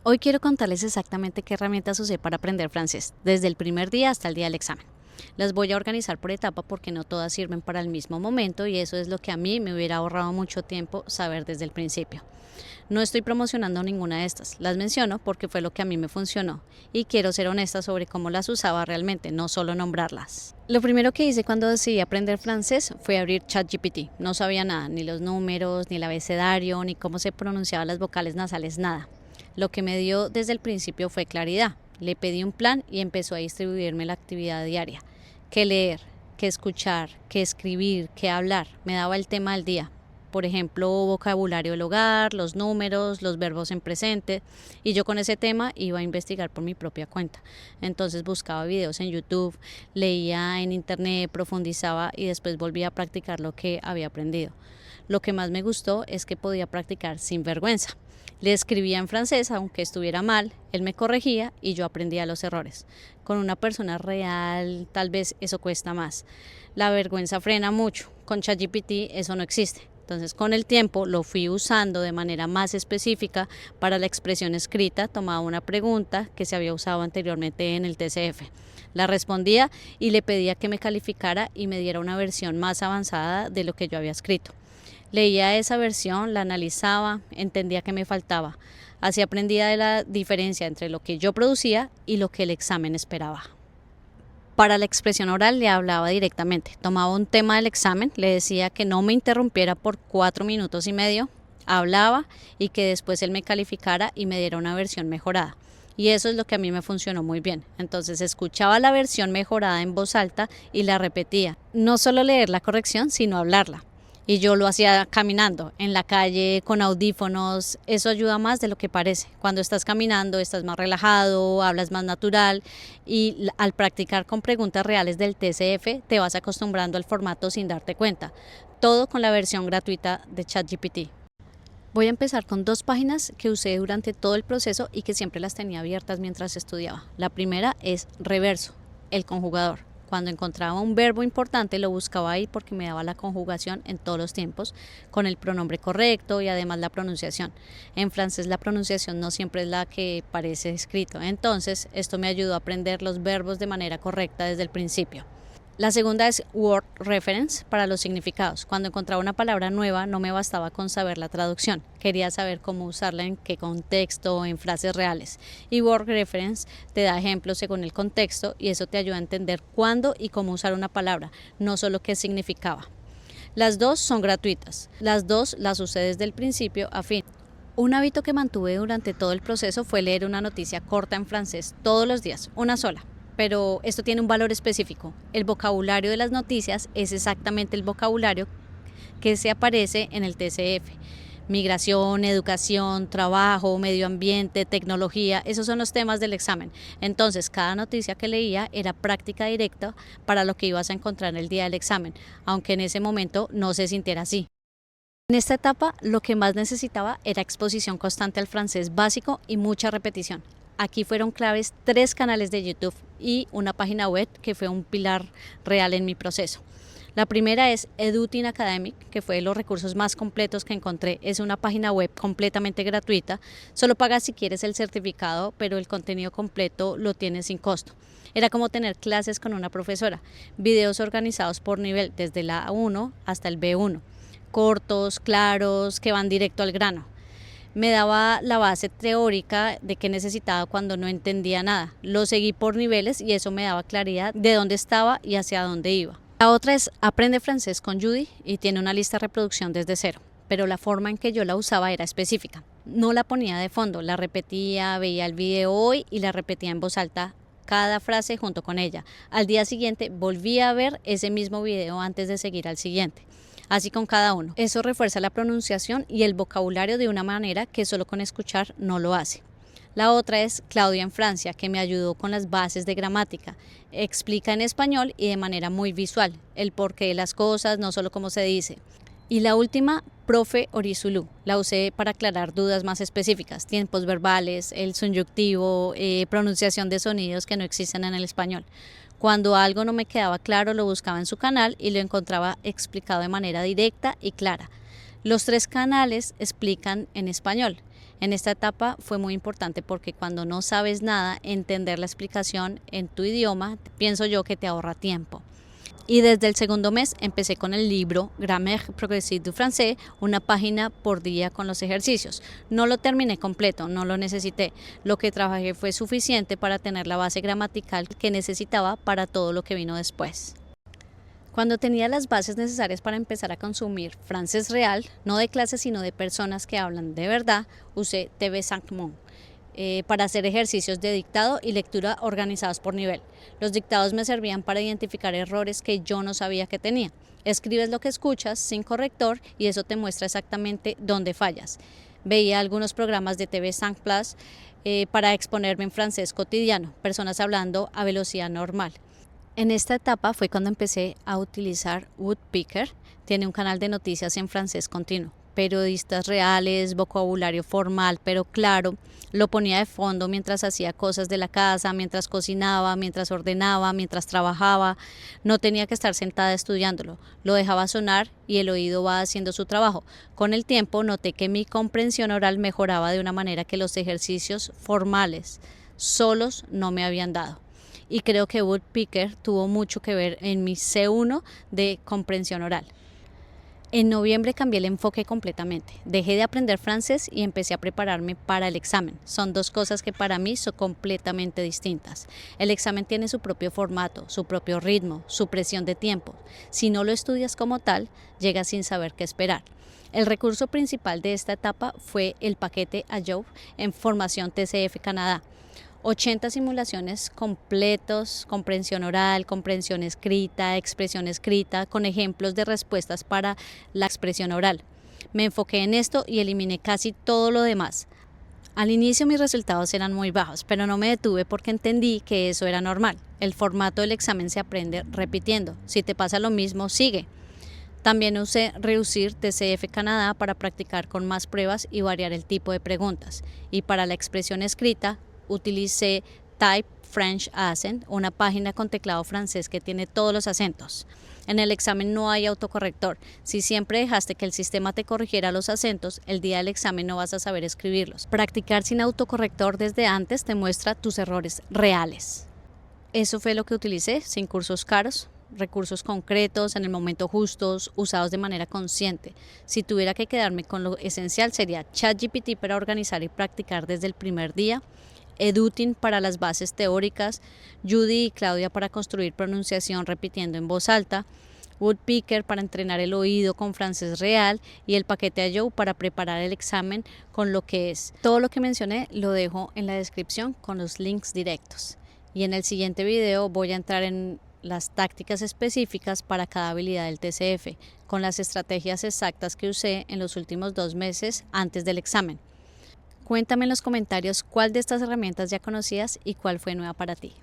Hoy quiero contarles exactamente qué herramientas usé para aprender francés, desde el primer día hasta el día del examen. Las voy a organizar por etapa porque no todas sirven para el mismo momento y eso es lo que a mí me hubiera ahorrado mucho tiempo saber desde el principio. No estoy promocionando ninguna de estas, las menciono porque fue lo que a mí me funcionó y quiero ser honesta sobre cómo las usaba realmente, no solo nombrarlas. Lo primero que hice cuando decidí aprender francés fue abrir ChatGPT. No sabía nada, ni los números, ni el abecedario, ni cómo se pronunciaban las vocales nasales, nada. Lo que me dio desde el principio fue claridad. Le pedí un plan y empezó a distribuirme la actividad diaria. Qué leer, qué escuchar, qué escribir, qué hablar. Me daba el tema del día. Por ejemplo, vocabulario del hogar, los números, los verbos en presente. Y yo con ese tema iba a investigar por mi propia cuenta. Entonces buscaba videos en YouTube, leía en internet, profundizaba y después volvía a practicar lo que había aprendido. Lo que más me gustó es que podía practicar sin vergüenza. Le escribía en francés, aunque estuviera mal, él me corregía y yo aprendía los errores. Con una persona real, tal vez eso cuesta más. La vergüenza frena mucho. Con ChatGPT eso no existe. Entonces, con el tiempo lo fui usando de manera más específica para la expresión escrita. Tomaba una pregunta que se había usado anteriormente en el TCF. La respondía y le pedía que me calificara y me diera una versión más avanzada de lo que yo había escrito. Leía esa versión, la analizaba, entendía qué me faltaba. Así aprendía de la diferencia entre lo que yo producía y lo que el examen esperaba. Para la expresión oral le hablaba directamente. Tomaba un tema del examen, le decía que no me interrumpiera por 4 minutos y medio, hablaba y que después él me calificara y me diera una versión mejorada. Y eso es lo que a mí me funcionó muy bien. Entonces escuchaba la versión mejorada en voz alta y la repetía. No solo leer la corrección, sino hablarla. Y yo lo hacía caminando en la calle con audífonos. Eso ayuda más de lo que parece. Cuando estás caminando estás más relajado, hablas más natural y al practicar con preguntas reales del TCF te vas acostumbrando al formato sin darte cuenta. Todo con la versión gratuita de ChatGPT. Voy a empezar con 2 páginas que usé durante todo el proceso y que siempre las tenía abiertas mientras estudiaba. La primera es Reverso, el conjugador. Cuando encontraba un verbo importante lo buscaba ahí porque me daba la conjugación en todos los tiempos, con el pronombre correcto y además la pronunciación. En francés la pronunciación no siempre es la que parece escrito, entonces esto me ayudó a aprender los verbos de manera correcta desde el principio. La segunda es Word Reference para los significados. Cuando encontraba una palabra nueva no me bastaba con saber la traducción, quería saber cómo usarla en qué contexto, en frases reales. Y Word Reference te da ejemplos según el contexto y eso te ayuda a entender cuándo y cómo usar una palabra, no solo qué significaba. Las dos son gratuitas, las dos las usé desde el principio a fin. Un hábito que mantuve durante todo el proceso fue leer una noticia corta en francés todos los días, una sola. Pero esto tiene un valor específico. El vocabulario de las noticias es exactamente el vocabulario que se aparece en el TCF. Migración, educación, trabajo, medio ambiente, tecnología, esos son los temas del examen. Entonces, cada noticia que leía era práctica directa para lo que ibas a encontrar en el día del examen, aunque en ese momento no se sintiera así. En esta etapa, lo que más necesitaba era exposición constante al francés básico y mucha repetición. Aquí fueron claves 3 canales de YouTube y una página web que fue un pilar real en mi proceso. La primera es Edutin Academic, que fue de los recursos más completos que encontré. Es una página web completamente gratuita. Solo pagas si quieres el certificado, pero el contenido completo lo tienes sin costo. Era como tener clases con una profesora. Videos organizados por nivel, desde la A1 hasta el B1. Cortos, claros, que van directo al grano. Me daba la base teórica de qué necesitaba cuando no entendía nada. Lo seguí por niveles y eso me daba claridad de dónde estaba y hacia dónde iba. La otra es Aprende francés con Judy y tiene una lista de reproducción desde cero, pero la forma en que yo la usaba era específica. No la ponía de fondo, la repetía, veía el video hoy y la repetía en voz alta cada frase junto con ella. Al día siguiente volvía a ver ese mismo video antes de seguir al siguiente. Así con cada uno. Eso refuerza la pronunciación y el vocabulario de una manera que solo con escuchar no lo hace. La otra es Claudia en Francia, que me ayudó con las bases de gramática. Explica en español y de manera muy visual el porqué de las cosas, no solo cómo se dice. Y la última, Profe Orizulu. La usé para aclarar dudas más específicas, tiempos verbales, el subyuntivo, pronunciación de sonidos que no existen en el español. Cuando algo no me quedaba claro, lo buscaba en su canal y lo encontraba explicado de manera directa y clara. Los 3 canales explican en español. En esta etapa fue muy importante porque cuando no sabes nada, entender la explicación en tu idioma, pienso yo que te ahorra tiempo. Y desde el segundo mes empecé con el libro Grammaire progressive du français, una página por día con los ejercicios. No lo terminé completo, no lo necesité. Lo que trabajé fue suficiente para tener la base gramatical que necesitaba para todo lo que vino después. Cuando tenía las bases necesarias para empezar a consumir francés real, no de clases sino de personas que hablan de verdad, usé TV5 Monde. Para hacer ejercicios de dictado y lectura organizados por nivel. Los dictados me servían para identificar errores que yo no sabía que tenía. Escribes lo que escuchas sin corrector y eso te muestra exactamente dónde fallas. Veía algunos programas de TV5 Plus para exponerme en francés cotidiano, personas hablando a velocidad normal. En esta etapa fue cuando empecé a utilizar Woodpecker. Tiene un canal de noticias en francés continuo. Periodistas reales, vocabulario formal pero claro, lo ponía de fondo mientras hacía cosas de la casa, mientras cocinaba, mientras ordenaba, mientras trabajaba. No tenía que estar sentada estudiándolo, lo dejaba sonar y el oído va haciendo su trabajo. Con el tiempo noté que mi comprensión oral mejoraba de una manera que los ejercicios formales solos no me habían dado. Y creo que Woodpecker tuvo mucho que ver en mi C1 de comprensión oral. En noviembre cambié el enfoque completamente. Dejé de aprender francés y empecé a prepararme para el examen. Son dos cosas que para mí son completamente distintas. El examen tiene su propio formato, su propio ritmo, su presión de tiempo. Si no lo estudias como tal, llegas sin saber qué esperar. El recurso principal de esta etapa fue el paquete Adobe en formación TCF Canadá. 80 simulaciones completos, comprensión oral, comprensión escrita, expresión escrita, con ejemplos de respuestas para la expresión oral. Me enfoqué en esto y eliminé casi todo lo demás. Al inicio mis resultados eran muy bajos, pero no me detuve porque entendí que eso era normal. El formato del examen se aprende repitiendo. Si te pasa lo mismo, sigue. También usé Reducir TCF Canadá para practicar con más pruebas y variar el tipo de preguntas. Y para la expresión escrita, utilicé Type French Accent, una página con teclado francés que tiene todos los acentos. En el examen no hay autocorrector. Si siempre dejaste que el sistema te corrigiera los acentos, el día del examen no vas a saber escribirlos. Practicar sin autocorrector desde antes te muestra tus errores reales. Eso fue lo que utilicé, sin cursos caros, recursos concretos, en el momento justos, usados de manera consciente. Si tuviera que quedarme con lo esencial sería ChatGPT para organizar y practicar desde el primer día, Edutin para las bases teóricas, Judy y Claudia para construir pronunciación repitiendo en voz alta, Woodpecker para entrenar el oído con francés real y el paquete Adobe para preparar el examen con lo que es. Todo lo que mencioné lo dejo en la descripción con los links directos. Y en el siguiente video voy a entrar en las tácticas específicas para cada habilidad del TCF, con las estrategias exactas que usé en los últimos 2 meses antes del examen. Cuéntame en los comentarios cuál de estas herramientas ya conocías y cuál fue nueva para ti.